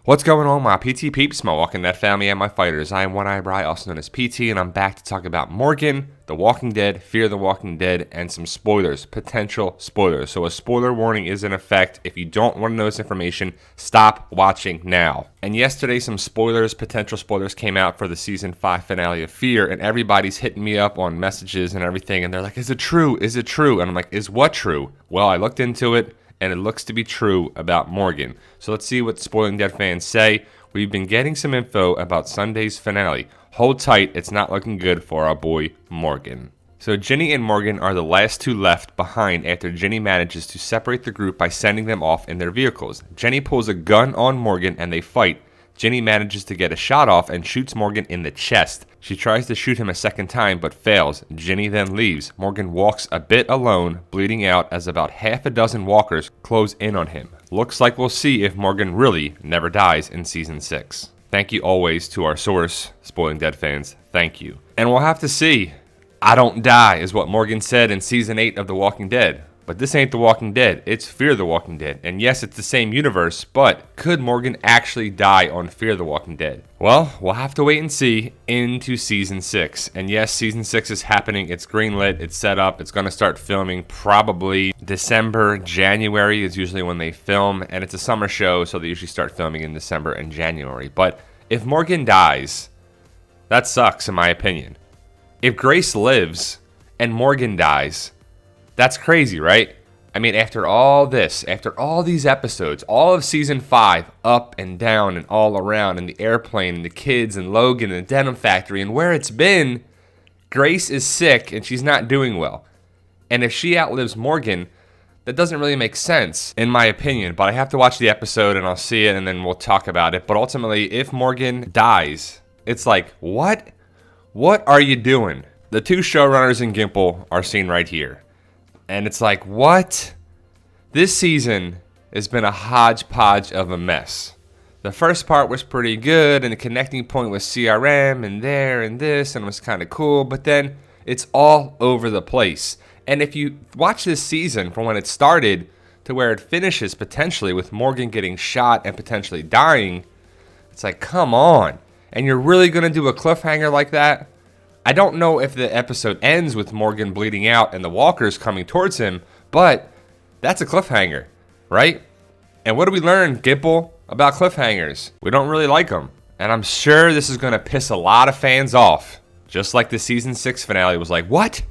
What's going on, my PT peeps, my Walking Dead family, and my fighters? I am One Eye Bry, also known as PT, and I'm back to talk about Morgan, The Walking Dead, Fear the Walking Dead, and some spoilers, potential spoilers. So a spoiler warning is in effect. If you don't want to know this information, stop watching now. And yesterday, some spoilers, potential spoilers, came out for the Season 5 finale of Fear, and everybody's hitting me up on messages and everything, and they're like, is it true? Is it true? And I'm like, is what true? Well, I looked into it, and it looks to be true about Morgan. So let's see what Spoiling Dead fans say. We've been getting some info about Sunday's finale. Hold tight, it's not looking good for our boy Morgan. So Ginny and Morgan are the last two left behind after Ginny manages to separate the group by sending them off in their vehicles. Jenny pulls a gun on Morgan and they fight. Ginny manages to get a shot off and shoots Morgan in the chest. She tries to shoot him a second time but fails. Ginny then leaves. Morgan walks a bit alone, bleeding out as about half a dozen walkers close in on him. Looks like we'll see if Morgan really never dies in Season 6. Thank you always to our source, Spoiling Dead fans. Thank you. And we'll have to see. I don't die is what Morgan said in Season 8 of The Walking Dead. But this ain't The Walking Dead, it's Fear the Walking Dead. And yes, it's the same universe, but could Morgan actually die on Fear the Walking Dead? Well, we'll have to wait and see into Season 6. And yes, Season 6 is happening, it's greenlit, it's set up, it's going to start filming probably December, January is usually when they film. And it's a summer show, so they usually start filming in December and January. But if Morgan dies, that sucks in my opinion. If Grace lives and Morgan dies, that's crazy, right? I mean, after all this, after all these episodes, all of Season 5, up and down and all around, and the airplane, and the kids, and Logan, and the denim factory, and where it's been, Grace is sick, and she's not doing well. And if she outlives Morgan, that doesn't really make sense, in my opinion. But I have to watch the episode, and I'll see it, and then we'll talk about it. But ultimately, if Morgan dies, it's like, what? What are you doing? The two showrunners in Gimple are seen right here. And it's like, what? This season has been a hodgepodge of a mess. The first part was pretty good, and the connecting point was CRM, and there, and this, and it was kind of cool, but then it's all over the place. And if you watch this season from when it started to where it finishes, potentially, with Morgan getting shot and potentially dying, it's like, come on. And you're really going to do a cliffhanger like that? I don't know if the episode ends with Morgan bleeding out and the walkers coming towards him, but that's a cliffhanger, right? And what do we learn, Gimple, about cliffhangers? We don't really like them. And I'm sure this is going to piss a lot of fans off. Just like the Season 6 finale was like, what?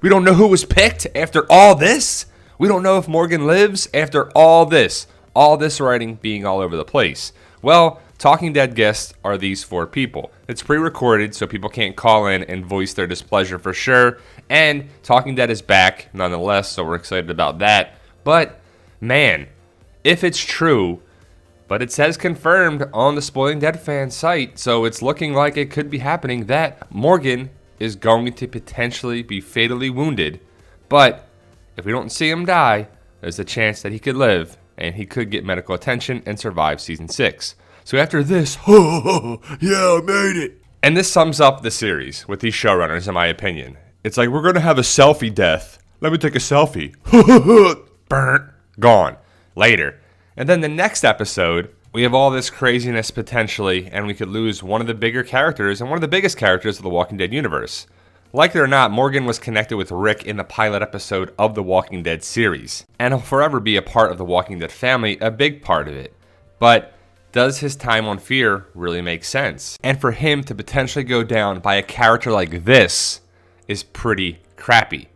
We don't know who was picked after all this? We don't know if Morgan lives after all this. All this writing being all over the place. Well, Talking Dead guests are these four people. It's pre-recorded, so people can't call in and voice their displeasure for sure. And Talking Dead is back, nonetheless, so we're excited about that. But, man, if it's true, but it says confirmed on the Spoiling Dead fan site, so it's looking like it could be happening that Morgan is going to potentially be fatally wounded. But if we don't see him die, there's a chance that he could live, and he could get medical attention and survive Season 6. So after this, yeah, I made it. And this sums up the series with these showrunners, in my opinion. It's like, we're going to have a selfie death. Let me take a selfie. Burnt. Gone. Later. And then the next episode, we have all this craziness potentially, and we could lose one of the bigger characters and one of the biggest characters of the Walking Dead universe. Like it or not, Morgan was connected with Rick in the pilot episode of the Walking Dead series. And he'll forever be a part of the Walking Dead family, a big part of it. But does his time on Fear really make sense? And for him to potentially go down by a character like this is pretty crappy.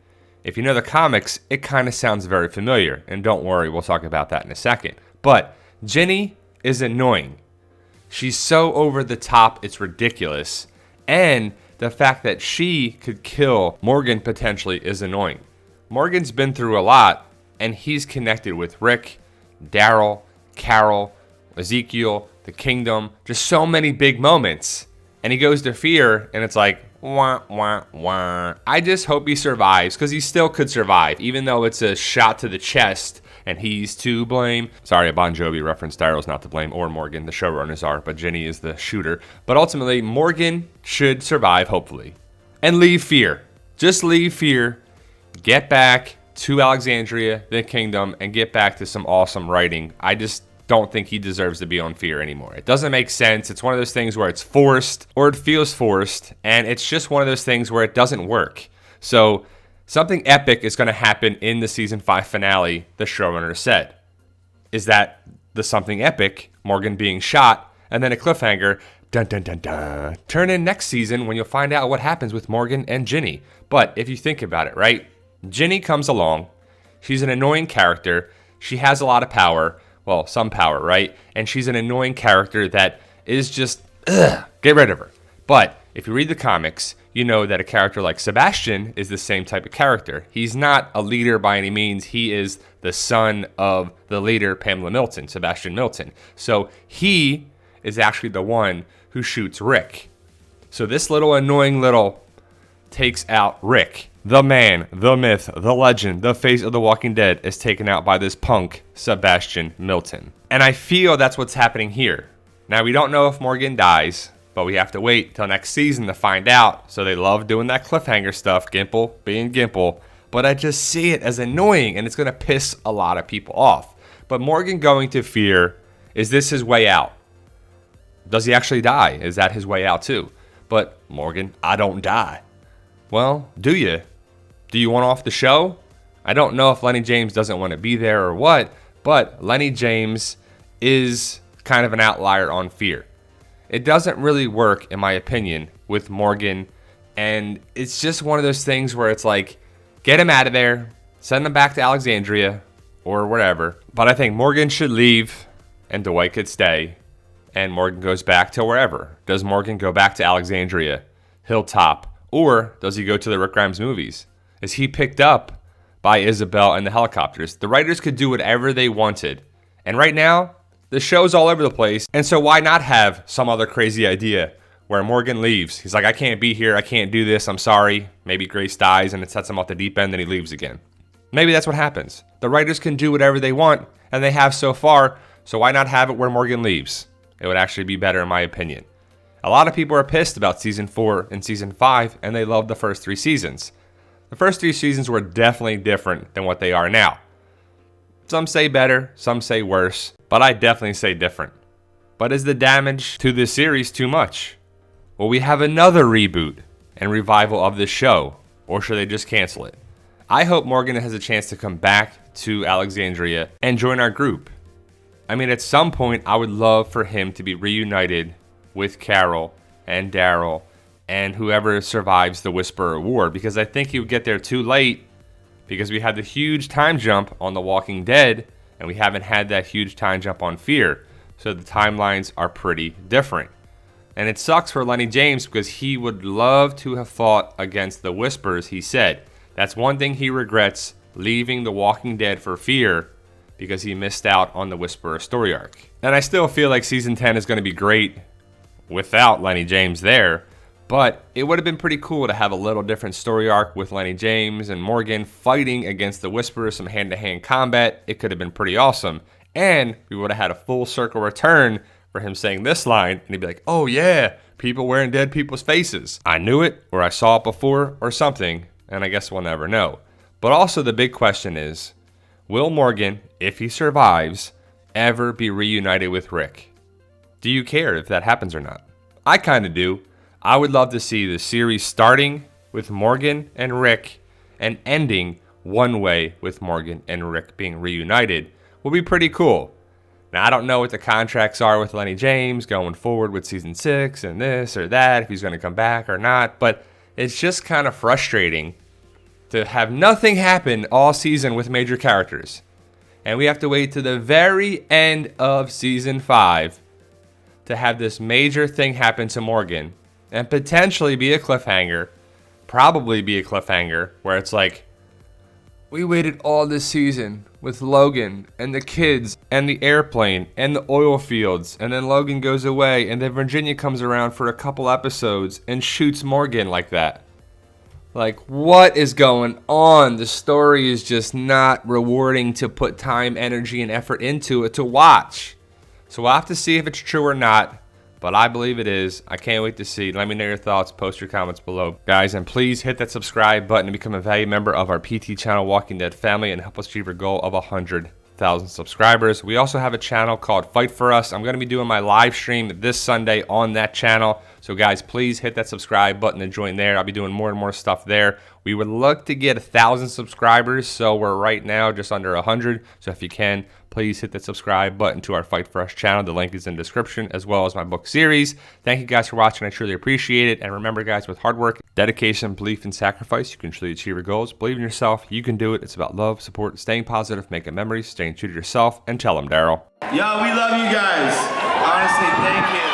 If you know the comics, it kind of sounds very familiar. And don't worry, we'll talk about that in a second. But Ginny is annoying. She's so over the top, it's ridiculous. And the fact that she could kill Morgan potentially is annoying. Morgan's been through a lot, and he's connected with Rick, Daryl, Carol, Ezekiel, the Kingdom, just so many big moments. And he goes to Fear, and it's like, wah, wah, wah. I just hope he survives, because he still could survive, even though it's a shot to the chest, and he's to blame. Sorry, a Bon Jovi reference. Daryl's not to blame, or Morgan. The showrunners are, but Ginny is the shooter. But ultimately, Morgan should survive, hopefully. And leave Fear. Just leave Fear. Get back to Alexandria, the Kingdom, and get back to some awesome writing. I just don't think he deserves to be on Fear anymore. It doesn't make sense. It's one of those things where it's forced or it feels forced, and it's just one of those things where it doesn't work. So something epic is going to happen in the season 5 finale, the showrunner said. Is that the something epic, Morgan being shot, and then a cliffhanger, dun dun dun dun. Turn in next season when you'll find out what happens with Morgan and Ginny. But if you think about it, right? Ginny comes along. She's an annoying character. She has a lot of power. Well, some power, right? And she's an annoying character that is just, get rid of her. But if you read the comics, you know that a character like Sebastian is the same type of character. He's not a leader by any means. He is the son of the leader, Pamela Milton, Sebastian Milton. So he is actually the one who shoots Rick. So this little annoying little takes out Rick. The man, the myth, the legend, the face of The Walking Dead is taken out by this punk, Sebastian Milton. And I feel that's what's happening here. Now, we don't know if Morgan dies, but we have to wait till next season to find out. So they love doing that cliffhanger stuff, Gimple being Gimple. But I just see it as annoying, and it's going to piss a lot of people off. But Morgan going to Fear, is this his way out? Does he actually die? Is that his way out too? But Morgan, I don't die. Well, do you? Do you want off the show? I don't know if Lenny James doesn't want to be there or what, but Lenny James is kind of an outlier on Fear. It doesn't really work, in my opinion, with Morgan, and it's just one of those things where it's like, get him out of there, send him back to Alexandria or wherever. But I think Morgan should leave and Dwight could stay, and Morgan goes back to wherever. Does Morgan go back to Alexandria, Hilltop, or does he go to the Rick Grimes movies? Is he picked up by Isabel and the helicopters? The writers could do whatever they wanted. And right now, the show's all over the place. And so why not have some other crazy idea where Morgan leaves? He's like, I can't be here. I can't do this. I'm sorry. Maybe Grace dies and it sets him off the deep end and he leaves again. Maybe that's what happens. The writers can do whatever they want, and they have so far. So why not have it where Morgan leaves? It would actually be better in my opinion. A lot of people are pissed about season 4 and season 5, and they loved the first 3 seasons. The first 3 seasons were definitely different than what they are now. Some say better, some say worse, but I definitely say different. But is the damage to this series too much? Will we have another reboot and revival of this show, or should they just cancel it? I hope Morgan has a chance to come back to Alexandria and join our group. I mean, at some point, I would love for him to be reunited with Carol and Daryl and whoever survives the Whisperer War, because I think he would get there too late because we had the huge time jump on The Walking Dead and we haven't had that huge time jump on Fear. So the timelines are pretty different. And it sucks for Lenny James because he would love to have fought against the Whisperers, he said. That's one thing he regrets, leaving The Walking Dead for Fear, because he missed out on the Whisperer story arc. And I still feel like season 10 is going to be great without Lenny James there, but it would have been pretty cool to have a little different story arc with Lenny James and Morgan fighting against the Whisperers, some hand-to-hand combat. It could have been pretty awesome. And we would have had a full circle return for him saying this line, and he'd be like, oh yeah, people wearing dead people's faces. I knew it, or I saw it before, or something, and I guess we'll never know. But also the big question is, will Morgan, if he survives, ever be reunited with Rick? Do you care if that happens or not? I kind of do. I would love to see the series starting with Morgan and Rick and ending one way with Morgan and Rick being reunited. Would be pretty cool. Now, I don't know what the contracts are with Lenny James going forward with season 6 and this or that, if he's going to come back or not, but it's just kind of frustrating to have nothing happen all season with major characters. And we have to wait to the very end of season 5 to have this major thing happen to Morgan and potentially be a cliffhanger, probably be a cliffhanger where it's like, we waited all this season with Logan and the kids and the airplane and the oil fields, and then Logan goes away and then Virginia comes around for a couple episodes and shoots Morgan like that. Like, what is going on? The story is just not rewarding to put time, energy, and effort into it to watch. So we'll have to see if it's true or not, but I believe it is. I can't wait to see. Let me know your thoughts. Post your comments below. Guys, and please hit that subscribe button to become a valued member of our PT channel Walking Dead family and help us achieve our goal of 100,000 1,000 subscribers. We also have a channel called Fight For Us. I'm going to be doing my live stream this Sunday on that channel. So guys, please hit that subscribe button and join there. I'll be doing more and more stuff there. We would love to get 1,000 subscribers, so we're right now just under 100. So if you can, please hit that subscribe button to our Fight For Us channel. The link is in the description, as well as my book series. Thank you guys for watching. I truly appreciate it. And remember, guys, with hard work, dedication, belief, and sacrifice, you can truly achieve your goals. Believe in yourself. You can do it. It's about love, support, staying positive, making memories, staying true to yourself, and tell them, Daryl. Yo, we love you guys. Honestly, thank you.